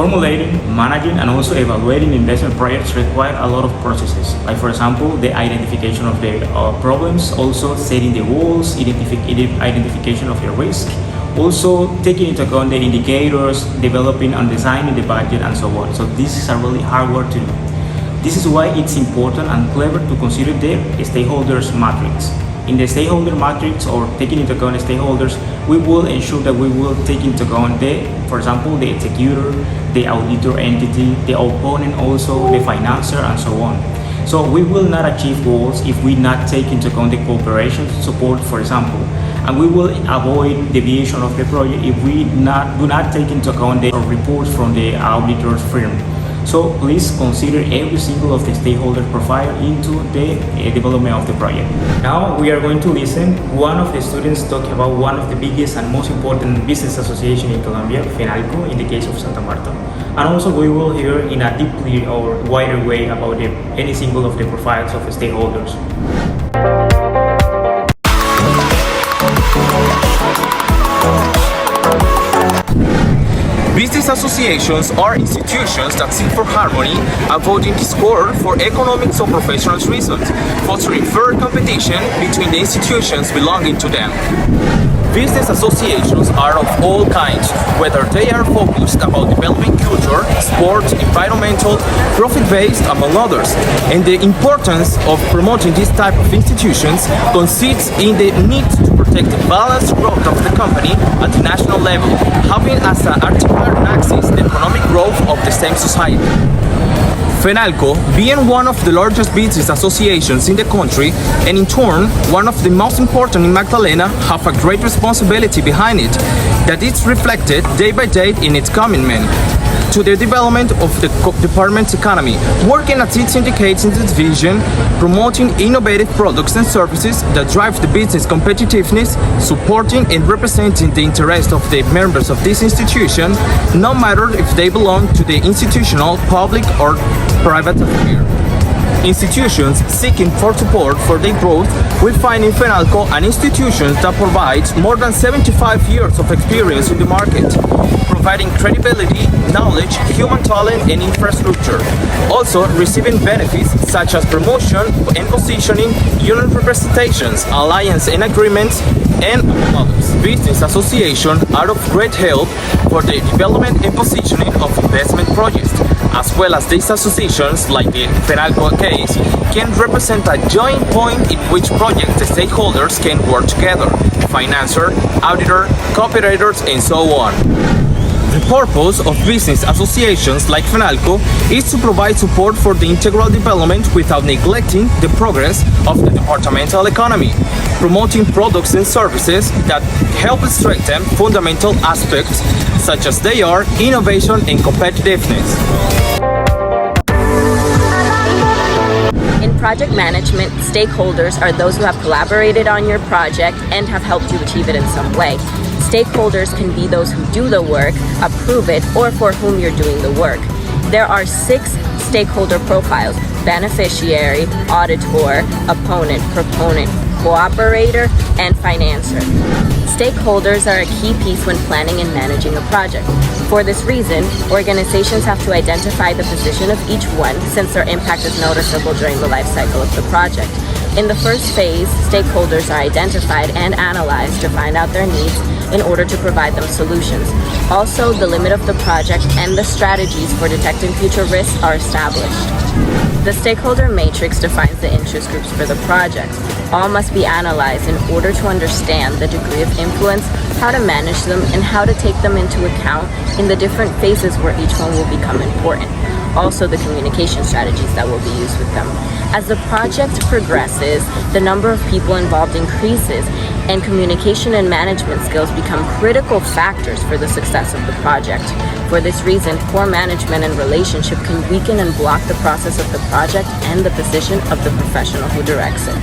Formulating, managing, and also evaluating investment projects require a lot of processes. Like for example, the identification of the problems, also setting the goals, identification of the risk, also taking into account the indicators, developing and designing the budget, and so on. So this is a really hard work to do. This is why it's important and clever to consider the stakeholders matrix. In the stakeholder matrix, or taking into account the stakeholders, we will ensure that we will take into account for example, the executor, the auditor entity, the opponent, also the financer, and so on. So we will not achieve goals if we not take into account the cooperation support, for example, and we will avoid deviation of the project if we do not take into account the reports from the auditor's firm. So please consider every single of the stakeholder profile into the development of the project. Now we are going to listen one of the students talking about one of the biggest and most important business association in Colombia, FENALCO, in the case of Santa Marta. And also we will hear in a deeply or wider way about any single of the profiles of the stakeholders. Business associations are institutions that seek for harmony, avoiding discord for economic or professional reasons, fostering fair competition between the institutions belonging to them. Business associations are of all kinds, whether they are focused about developing culture, sports, environmental, profit-based, among others. And the importance of promoting this type of institutions consists in the need to protect the balanced growth of the company at the national level, having as an articular axis the economic growth of the same society. FENALCO, being one of the largest business associations in the country, and in turn one of the most important in Magdalena, have a great responsibility behind it, that is reflected day by day in its commitment to the development of the department's economy, working as it indicates in its vision, promoting innovative products and services that drive the business competitiveness, supporting and representing the interest of the members of this institution, no matter if they belong to the institutional, public, or private sphere. Institutions seeking for support for their growth will find in FENALCO an institution that provides more than 75 years of experience in the market, providing credibility, knowledge, human talent, and infrastructure. Also receiving benefits such as promotion and positioning, union representations, alliance and agreements, and among others. Business associations are of great help for the development and positioning of investment projects, as well as these associations, like the FENALCO case, can represent a joint point in which project the stakeholders can work together, financer, auditor, cooperators, and so on. The purpose of business associations like FENALCO is to provide support for the integral development without neglecting the progress of the departmental economy, promoting products and services that help strengthen fundamental aspects such as they are innovation and competitiveness. In project management, stakeholders are those who have collaborated on your project and have helped you achieve it in some way. Stakeholders can be those who do the work, approve it, or for whom you're doing the work. There are 6 stakeholder profiles: beneficiary, auditor, opponent, proponent, cooperator, and financer. Stakeholders are a key piece when planning and managing a project. For this reason, organizations have to identify the position of each one, since their impact is noticeable during the life cycle of the project. In the first phase, stakeholders are identified and analyzed to find out their needs in order to provide them solutions. Also, the limit of the project and the strategies for detecting future risks are established. The stakeholder matrix defines the interest groups for the project. All must be analyzed in order to understand the degree of influence, how to manage them, and how to take them into account in the different phases where each one will become important. Also, the communication strategies that will be used with them. As the project progresses, the number of people involved increases, and communication and management skills become critical factors for the success of the project. For this reason, poor management and relationship can weaken and block the process of the project and the position of the professional who directs it.